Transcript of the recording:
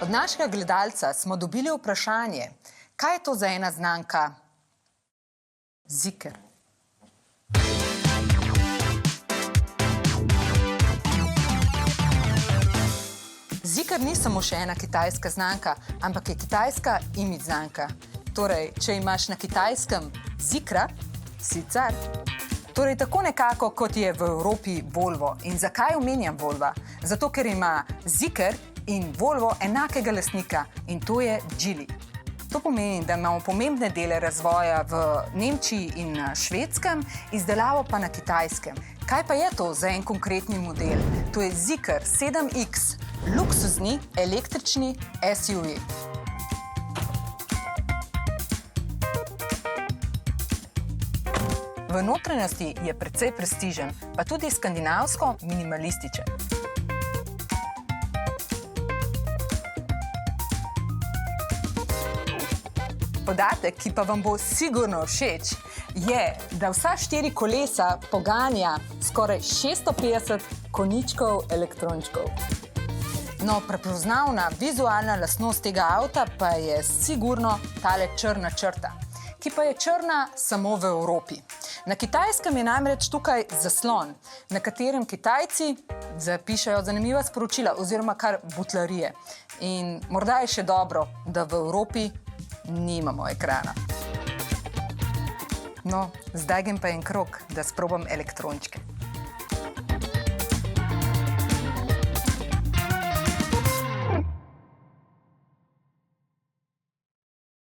Od našega gledalca smo dobili vprašanje, kaj je to za ena znamka Ziker. Ziker ni samo še ena kitajska znamka, ampak je kitajska imidž znamka. Torej, če imaš na kitajskem Zikra, si car. Torej, tako nekako, kot je v Evropi Volvo. In zakaj omenjam Volva? Zato, ker ima Ziker in Volvo enakega lastnika in to je Geely. To pomeni, da imamo pomembne dele razvoja v Nemčiji in na Švedskem, izdelavo pa na kitajskem. Kaj pa je to za en konkretni model? To je Ziker 7X, luksuzni električni SUV. V notranjosti je precej prestižen, pa tudi skandinavsko minimalističen. Podatek, ki pa vam bo sigurno všeč, je, da vsa 4 kolesa poganja skoraj 650 konjičkov elektrončkov. No, prepoznavna vizualna lastnost tega avta pa je sigurno tale črna črta, ki pa je črna samo v Evropi. Na kitajskem je namreč tukaj zaslon, na katerem Kitajci zapišejo zanimiva sporočila oziroma kar butlarije. In morda je še dobro, da v Evropi nimamo ekrana. No, zdaj grem pa en krog, da sprobam elektrončke.